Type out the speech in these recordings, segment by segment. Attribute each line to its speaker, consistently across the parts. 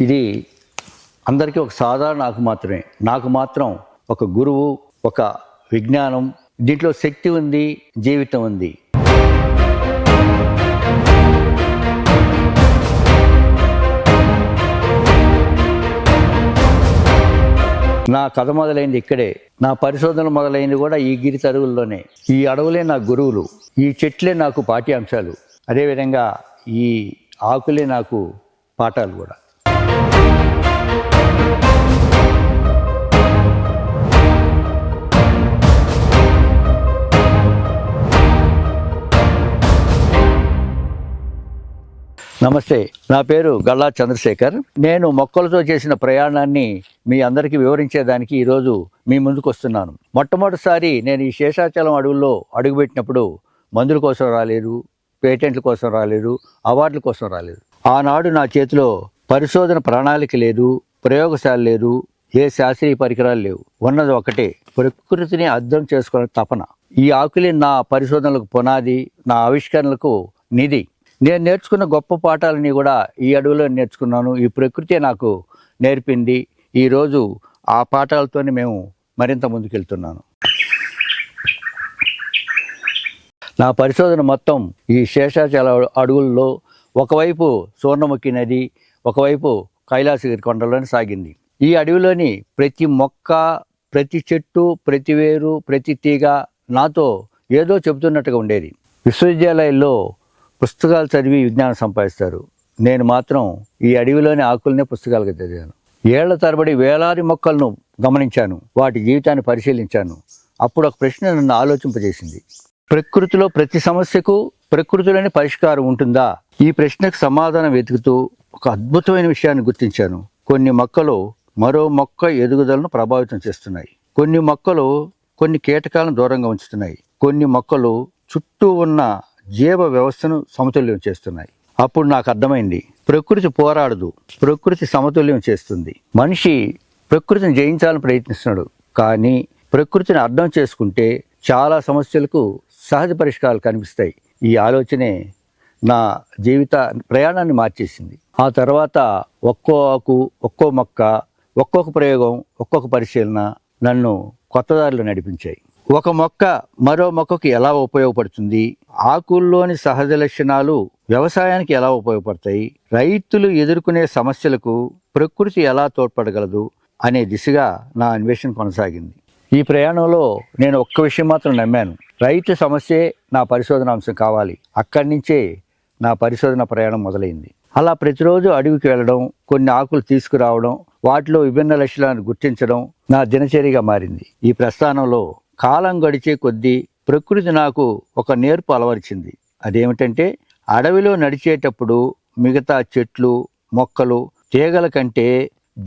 Speaker 1: ఇది అందరికీ ఒక సాధారణ ఆకు మాత్రమే. నాకు మాత్రం ఒక గురువు, ఒక విజ్ఞానం, దీంట్లో శక్తి ఉంది, జీవితం ఉంది. నా కథ మొదలైంది ఇక్కడే. నా పరిశోధన మొదలైంది కూడా ఈ గిరి తరువుల్లోనే. ఈ అడవులే నా గురువులు, ఈ చెట్లే నాకు పాఠ్యాంశాలు, అదేవిధంగా ఈ ఆకులే నాకు పాఠాలు కూడా. నమస్తే, నా పేరు గల్లా చంద్రశేఖర్. నేను మొక్కలతో చేసిన ప్రయాణాన్ని మీ అందరికీ వివరించేదానికి ఈరోజు మీ ముందుకు వస్తున్నాను. మొట్టమొదటిసారి నేను ఈ శేషాచలం అడవుల్లో అడుగుపెట్టినప్పుడు మందుల కోసం రాలేదు, పేటెంట్ల కోసం రాలేదు, అవార్డుల కోసం రాలేదు. ఆనాడు నా చేతిలో పరిశోధన ప్రణాళిక లేదు, ప్రయోగశాల లేదు, ఏ శాస్త్రీయ పరికరాలు లేవు. ఉన్నది ఒకటే, ప్రకృతిని అర్థం చేసుకునే తపన. ఈ ఆకులే నా పరిశోధనలకు పునాది, నా ఆవిష్కరణలకు నిధి. నేను నేర్చుకున్న గొప్ప పాఠాలని కూడా ఈ అడవిలో నేర్చుకున్నాను. ఈ ప్రకృతి నాకు నేర్పింది. ఈరోజు ఆ పాఠాలతోనే మేము మరింత ముందుకెళ్తున్నాను. నా పరిశోధన మొత్తం ఈ శేషాచల అడవుల్లో ఒకవైపు సువర్ణముఖి నది, ఒకవైపు కైలాసగిరి కొండలోనే సాగింది. ఈ అడవిలోని ప్రతి మొక్క, ప్రతి చెట్టు, ప్రతి వేరు, ప్రతి తీగ నాతో ఏదో చెబుతున్నట్టుగా ఉండేది. విశ్వవిద్యాలయాల్లో పుస్తకాలు చదివి విజ్ఞానం సంపాదిస్తారు. నేను మాత్రం ఈ అడవిలోని ఆకులనే పుస్తకాలుగా చదివాను. ఏళ్ల తరబడి వేలాది మొక్కలను గమనించాను, వాటి జీవితాన్ని పరిశీలించాను. అప్పుడు ఒక ప్రశ్న నన్ను ఆలోచింపజేసింది. ప్రకృతిలో ప్రతి సమస్యకు ప్రకృతిలోని పరిష్కారం ఉంటుందా? ఈ ప్రశ్నకు సమాధానం వెతుకుతూ ఒక అద్భుతమైన విషయాన్ని గుర్తించాను. కొన్ని మొక్కలు మరో మొక్క ఎదుగుదలను ప్రభావితం చేస్తున్నాయి. కొన్ని మొక్కలు కొన్ని కీటకాలను దూరంగా ఉంచుతున్నాయి. కొన్ని మొక్కలు చుట్టూ ఉన్న జీవ వ్యవస్థను సమతుల్యం చేస్తున్నాయి. అప్పుడు నాకు అర్థమైంది, ప్రకృతి పోరాడదు, ప్రకృతి సమతుల్యం చేస్తుంది. మనిషి ప్రకృతిని జయించాలని ప్రయత్నిస్తున్నాడు, కానీ ప్రకృతిని అర్థం చేసుకుంటే చాలా సమస్యలకు సహజ పరిష్కారాలు కనిపిస్తాయి. ఈ ఆలోచనే నా జీవిత ప్రయాణాన్ని మార్చేసింది. ఆ తర్వాత ఒక్కో ఆకు, ఒక్కో మొక్క, ఒక్కొక్క ప్రయోగం, ఒక్కొక్క పరిశీలన నన్ను కొత్త దారిలో నడిపించాయి. ఒక మొక్క మరో మొక్కకు ఎలా ఉపయోగపడుతుంది, ఆకుల్లోని సహజ లక్షణాలు వ్యవసాయానికి ఎలా ఉపయోగపడతాయి, రైతులు ఎదుర్కొనే సమస్యలకు ప్రకృతి ఎలా తోడ్పడగలదు అనే దిశగా నా అన్వేషణ కొనసాగింది. ఈ ప్రయాణంలో నేను ఒక్క విషయం మాత్రం నమ్మాను, రైతు సమస్యే నా పరిశోధన అంశం కావాలి. అక్కడి నుంచే నా పరిశోధన ప్రయాణం మొదలైంది. అలా ప్రతిరోజు అడవికి వెళ్ళడం, కొన్ని ఆకులు తీసుకురావడం, వాటిలో విభిన్న లక్షణాలను గుర్తించడం నా దినచర్యగా మారింది. ఈ ప్రస్థానంలో కాలం గడిచే కొద్దీ ప్రకృతి నాకు ఒక నేర్పు అలవరిచింది. అదేమిటంటే, అడవిలో నడిచేటప్పుడు మిగతా చెట్లు, మొక్కలు, తీగల కంటే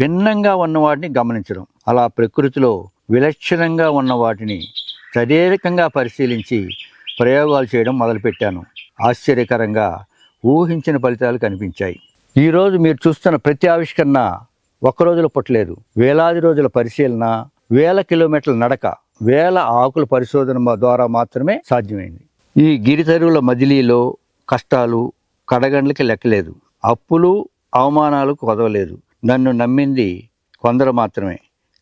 Speaker 1: భిన్నంగా ఉన్న వాటిని గమనించడం. అలా ప్రకృతిలో విలక్షణంగా ఉన్న వాటిని తదేకంగా పరిశీలించి ప్రయోగాలు చేయడం మొదలుపెట్టాను. ఆశ్చర్యకరంగా ఊహించిన ఫలితాలు కనిపించాయి. ఈరోజు మీరు చూస్తున్న ప్రతి ఆవిష్కరణ ఒక్క రోజులో పుట్టలేదు. వేలాది రోజుల పరిశీలన, వేల కిలోమీటర్ల నడక, వేల ఆకుల పరిశోధన ద్వారా మాత్రమే సాధ్యమైంది. ఈ గిరితరువుల మజిలీలో కష్టాలు, కడగండ్లకి లెక్కలేదు, అప్పులు, అవమానాలకు కొదవలేదు. నన్ను నమ్మింది కొందరు మాత్రమే,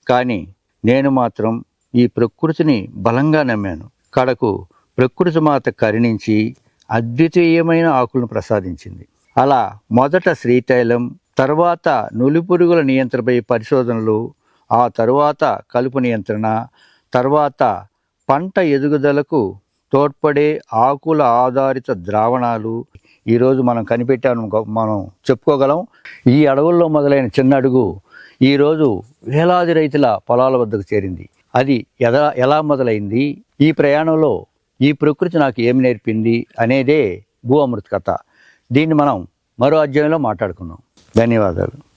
Speaker 1: కానీ నేను మాత్రం ఈ ప్రకృతిని బలంగా నమ్మాను. కడకు ప్రకృతి మాత కరుణించి అద్వితీయమైన ఆకులను ప్రసాదించింది. అలా మొదట శ్రీశైలం, తర్వాత నులిపురుగుల నియంత్రణపై పరిశోధనలు, ఆ తరువాత కలుపు నియంత్రణ, తర్వాత పంట ఎదుగుదలకు తోడ్పడే ఆకుల ఆధారిత ద్రావణాలు. ఈరోజు మనం కనిపెట్టాను, మనం చెప్పుకోగలం. ఈ అడవుల్లో మొదలైన చిన్న అడుగు ఈరోజు వేలాది రైతుల పొలాల వద్దకు చేరింది. అది ఎలా మొదలైంది, ఈ ప్రయాణంలో ఈ ప్రకృతి నాకు ఏమి నేర్పింది అనేదే భూ అమృత కథ. దీన్ని మనం మరో అధ్యాయంలో మాట్లాడుకుందాం. ధన్యవాదాలు.